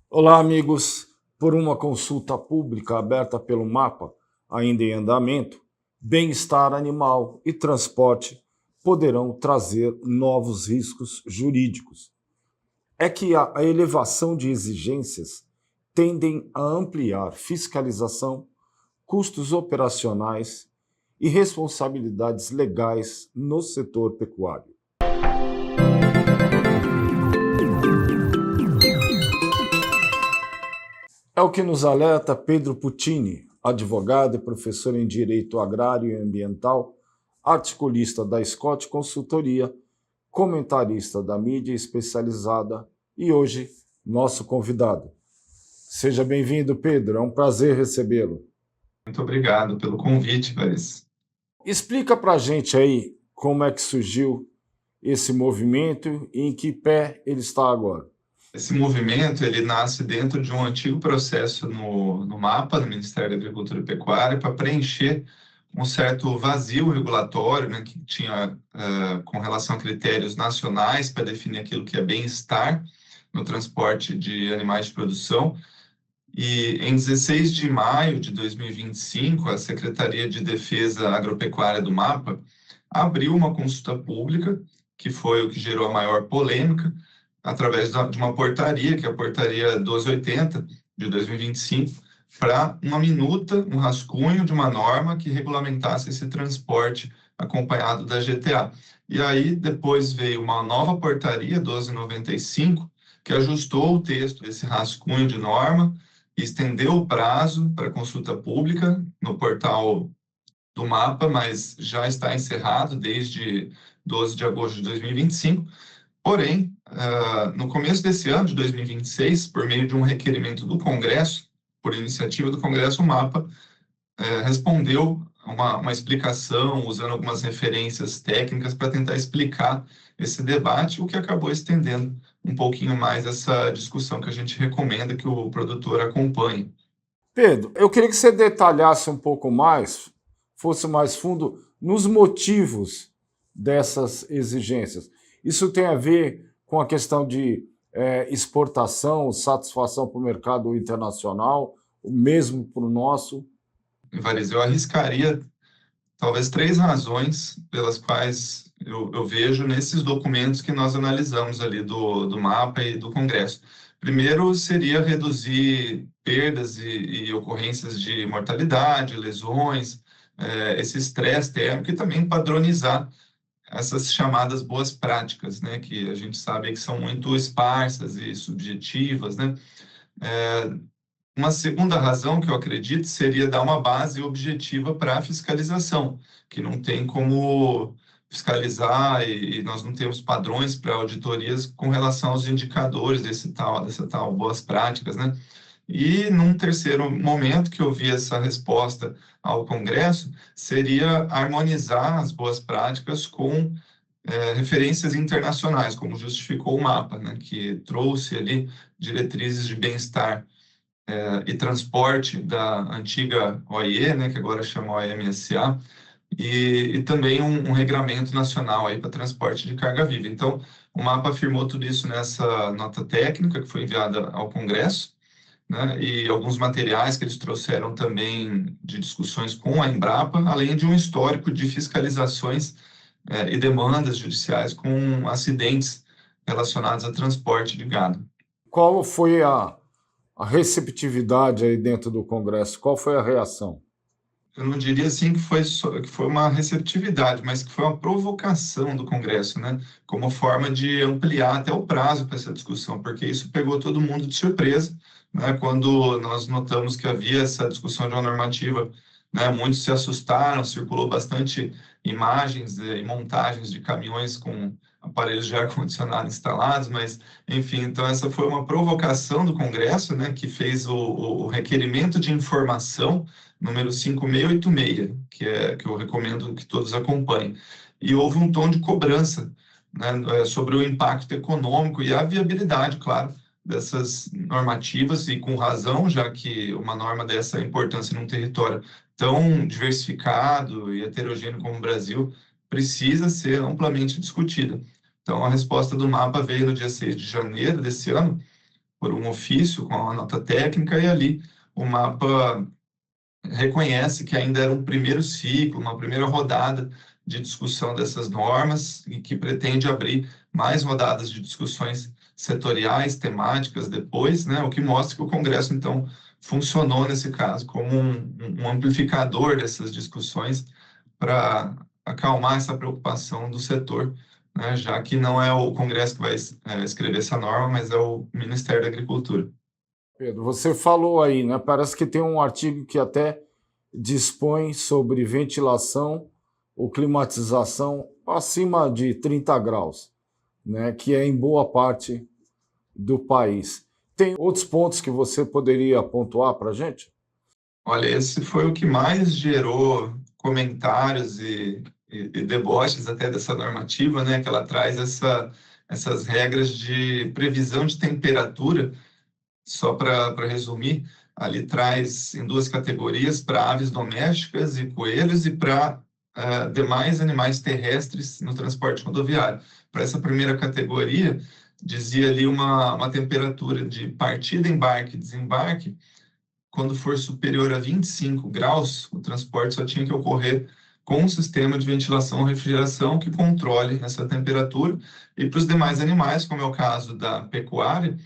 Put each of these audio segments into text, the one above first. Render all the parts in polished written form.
Olá, amigos. Por uma consulta pública aberta pelo MAPA, ainda em andamento, bem-estar animal e transporte poderão trazer novos riscos jurídicos. É que a elevação de exigências tendem a ampliar fiscalização, custos operacionais e responsabilidades legais no setor pecuário. É o que nos alerta Pedro Puccini, advogado e professor em Direito Agrário e Ambiental, articulista da Scott Consultoria, comentarista da mídia especializada e hoje nosso convidado. Seja bem-vindo, Pedro. É um prazer recebê-lo. Muito obrigado pelo convite, Larissa. Explica para a gente aí como é que surgiu esse movimento e em que pé ele está agora. Esse movimento ele nasce dentro de um antigo processo no MAPA, no Ministério da Agricultura e Pecuária, para preencher um certo vazio regulatório, né, que tinha com relação a critérios nacionais para definir aquilo que é bem-estar no transporte de animais de produção. E em 16 de maio de 2025, a Secretaria de Defesa Agropecuária do MAPA abriu uma consulta pública, que foi o que gerou a maior polêmica, através de uma portaria, que é a Portaria 1280 de 2025, para uma minuta, um rascunho de uma norma que regulamentasse esse transporte acompanhado da GTA. E aí depois veio uma nova portaria, 1295, que ajustou o texto desse rascunho de norma, estendeu o prazo para consulta pública no portal do MAPA, mas já está encerrado desde 12 de agosto de 2025. Porém, no começo desse ano, de 2026, por meio de um requerimento do Congresso, por iniciativa do Congresso, o MAPA respondeu uma explicação, usando algumas referências técnicas para tentar explicar esse debate, o que acabou estendendo um pouquinho mais essa discussão que a gente recomenda que o produtor acompanhe. Pedro, eu queria que você detalhasse um pouco mais, fosse mais fundo, nos motivos dessas exigências. Isso tem a ver com a questão de exportação, satisfação para o mercado internacional, mesmo para o nosso. Evaristo, eu arriscaria talvez três razões pelas quais eu vejo nesses documentos que nós analisamos ali do MAPA e do Congresso. Primeiro seria reduzir perdas e ocorrências de mortalidade, lesões, esse estresse térmico e também padronizar essas chamadas boas práticas, né, que a gente sabe que são muito esparsas e subjetivas, né? Uma segunda razão que eu acredito seria dar uma base objetiva para a fiscalização, que não tem como fiscalizar e nós não temos padrões para auditorias com relação aos indicadores dessa tal boas práticas, né? E num terceiro momento que eu vi essa resposta ao Congresso, seria harmonizar as boas práticas com referências internacionais, como justificou o MAPA, né, que trouxe ali diretrizes de bem-estar e transporte da antiga OIE, né, que agora chama OMSA, e também um regramento nacional aí para transporte de carga viva. Então, o MAPA afirmou tudo isso nessa nota técnica que foi enviada ao Congresso, né, e alguns materiais que eles trouxeram também de discussões com a Embrapa, além de um histórico de fiscalizações e demandas judiciais com acidentes relacionados a transporte de gado. Qual foi a receptividade aí dentro do Congresso? Qual foi a reação? Eu não diria assim que foi uma receptividade, mas que foi uma provocação do Congresso, né? Como forma de ampliar até o prazo para essa discussão, porque isso pegou todo mundo de surpresa, né? Quando nós notamos que havia essa discussão de uma normativa, né? Muitos se assustaram, circulou bastante imagens e montagens de caminhões com aparelhos de ar-condicionado instalados, mas, enfim, então essa foi uma provocação do Congresso, né? Que fez o requerimento de informação número 5686, que eu recomendo que todos acompanhem. E houve um tom de cobrança, né, sobre o impacto econômico e a viabilidade, claro, dessas normativas, e com razão, já que uma norma dessa importância num território tão diversificado e heterogêneo como o Brasil precisa ser amplamente discutida. Então, a resposta do MAPA veio no dia 6 de janeiro desse ano, por um ofício com a nota técnica, e ali o mapa reconhece que ainda era um primeiro ciclo, uma primeira rodada de discussão dessas normas e que pretende abrir mais rodadas de discussões setoriais, temáticas depois, né? O que mostra que o Congresso, então, funcionou nesse caso como um amplificador dessas discussões para acalmar essa preocupação do setor, né? Já que não é o Congresso que vai escrever essa norma, mas é o Ministério da Agricultura. Pedro, você falou aí, né? Parece que tem um artigo que até dispõe sobre ventilação ou climatização acima de 30 graus, né? Que é em boa parte do país. Tem outros pontos que você poderia pontuar para a gente? Olha, esse foi o que mais gerou comentários e deboches até dessa normativa, né? Que ela traz essas regras de previsão de temperatura. Só para resumir, ali traz em duas categorias, para aves domésticas e coelhos e para demais animais terrestres no transporte rodoviário. Para essa primeira categoria, dizia ali uma temperatura de partida, embarque e desembarque. Quando for superior a 25 graus, o transporte só tinha que ocorrer com um sistema de ventilação ou refrigeração que controle essa temperatura. E para os demais animais, como é o caso da pecuária,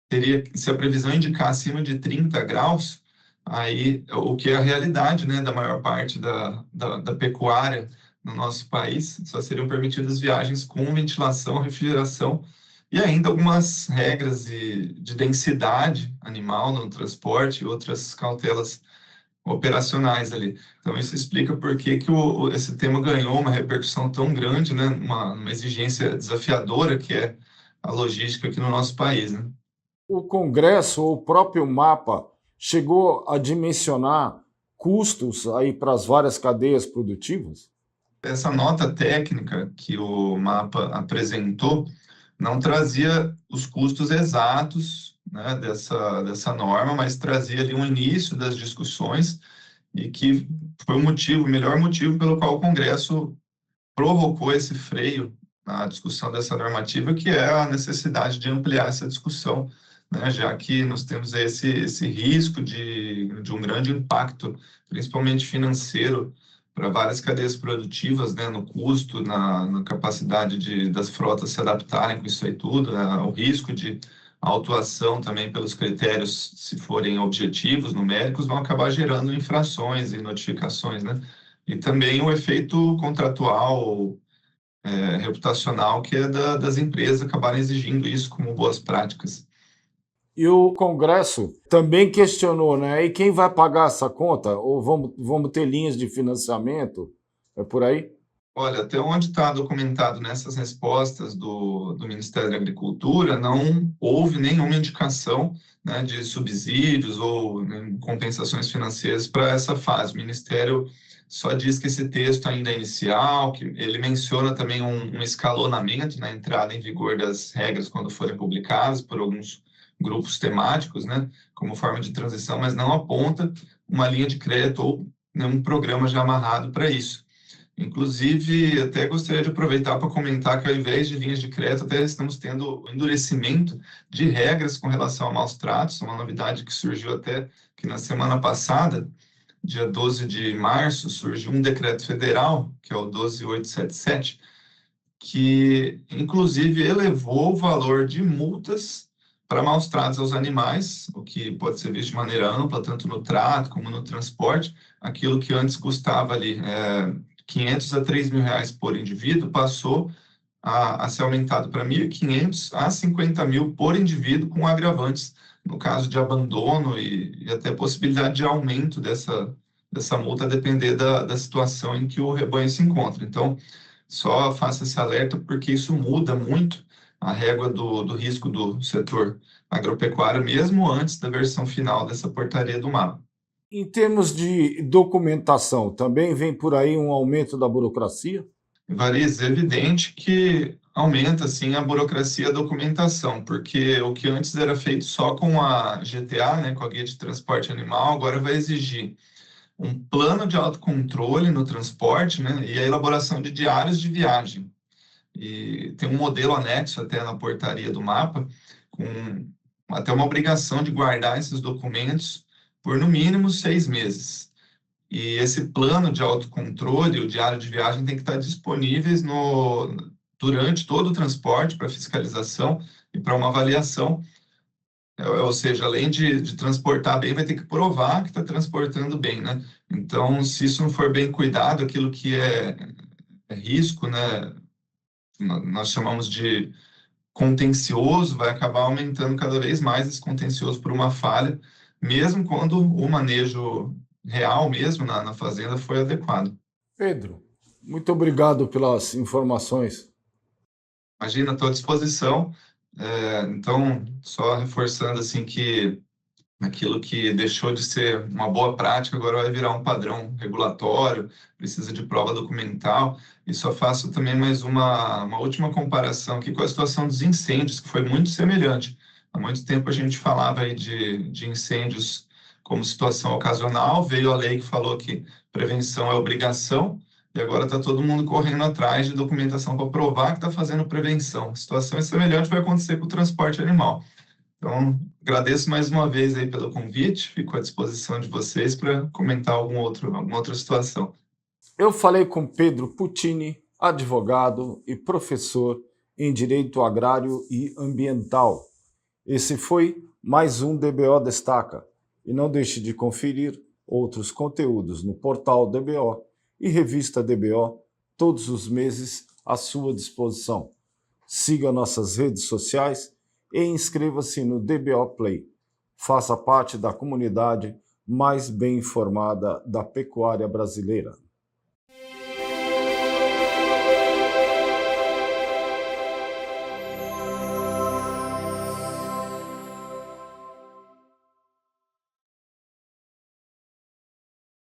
teria, se a previsão indicar acima de 30 graus, aí o que é a realidade, né, da maior parte da pecuária no nosso país, só seriam permitidas viagens com ventilação, refrigeração e ainda algumas regras de densidade animal no transporte e outras cautelas operacionais ali. Então, isso explica por que esse tema ganhou uma repercussão tão grande, né, uma exigência desafiadora que é a logística aqui no nosso país, né? O Congresso ou o próprio mapa chegou a dimensionar custos aí para as várias cadeias produtivas? Essa nota técnica que o mapa apresentou não trazia os custos exatos, né, dessa norma, mas trazia ali um início das discussões e que foi o melhor motivo pelo qual o Congresso provocou esse freio na discussão dessa normativa, que é a necessidade de ampliar essa discussão, né, já que nós temos esse risco de um grande impacto, principalmente financeiro, para várias cadeias produtivas, né, no custo, na capacidade das frotas se adaptarem com isso aí tudo, né, o risco de autuação também pelos critérios, se forem objetivos, numéricos, vão acabar gerando infrações e notificações, né? E também o efeito contratual, reputacional, que é das empresas acabarem exigindo isso como boas práticas. E o Congresso também questionou, né? E quem vai pagar essa conta? Ou vamos ter linhas de financiamento? É por aí? Olha, até onde está documentado nessas respostas do Ministério da Agricultura, não houve nenhuma indicação, né, de subsídios ou, né, compensações financeiras para essa fase. O Ministério só diz que esse texto ainda é inicial, que ele menciona também um escalonamento na entrada em vigor das regras quando forem publicadas por alguns grupos temáticos, né, como forma de transição, mas não aponta uma linha de crédito ou, né, um programa já amarrado para isso. Inclusive, até gostaria de aproveitar para comentar que, ao invés de linhas de crédito, até estamos tendo o endurecimento de regras com relação a maus tratos, uma novidade que surgiu até que na semana passada, dia 12 de março, surgiu um decreto federal, que é o 12877, que, inclusive, elevou o valor de multas para maus tratos aos animais, o que pode ser visto de maneira ampla, tanto no trato como no transporte. Aquilo que antes custava ali 500 a 3 mil reais por indivíduo, passou a ser aumentado para 1.500 a 50 mil por indivíduo, com agravantes no caso de abandono e até possibilidade de aumento dessa multa, a depender da situação em que o rebanho se encontra. Então, só faça esse alerta, porque isso muda muito a régua do risco do setor agropecuário, mesmo antes da versão final dessa portaria do mapa. Em termos de documentação, também vem por aí um aumento da burocracia? Variz, é evidente que aumenta, sim, a burocracia e a documentação, porque o que antes era feito só com a GTA, né, com a Guia de Transporte Animal, agora vai exigir um plano de autocontrole no transporte, né, e a elaboração de diários de viagem. e tem um modelo anexo até na portaria do mapa, com até uma obrigação de guardar esses documentos por no mínimo 6 meses. E esse plano de autocontrole, o diário de viagem, tem que estar disponíveis durante todo o transporte para fiscalização e para uma avaliação. Ou seja, além de transportar bem, vai ter que provar que está transportando bem, né? Então, se isso não for bem cuidado, aquilo que é risco, né? Nós chamamos de contencioso, vai acabar aumentando cada vez mais esse contencioso por uma falha, mesmo quando o manejo real mesmo na fazenda foi adequado. Pedro, muito obrigado pelas informações. Imagina, estou à disposição. Então, só reforçando assim que aquilo que deixou de ser uma boa prática agora vai virar um padrão regulatório, precisa de prova documental. E só faço também mais uma última comparação aqui com a situação dos incêndios, que foi muito semelhante. Há muito tempo a gente falava aí de incêndios como situação ocasional, veio a lei que falou que prevenção é obrigação, e agora está todo mundo correndo atrás de documentação para provar que está fazendo prevenção. A situação semelhante vai acontecer com o transporte animal. Então, agradeço mais uma vez aí pelo convite, fico à disposição de vocês para comentar alguma outra situação. Eu falei com Pedro Puccini, advogado e professor em Direito Agrário e Ambiental. Esse foi mais um DBO Destaca. E não deixe de conferir outros conteúdos no portal DBO e revista DBO, todos os meses à sua disposição. Siga nossas redes sociais e inscreva-se no DBO Play. Faça parte da comunidade mais bem informada da pecuária brasileira.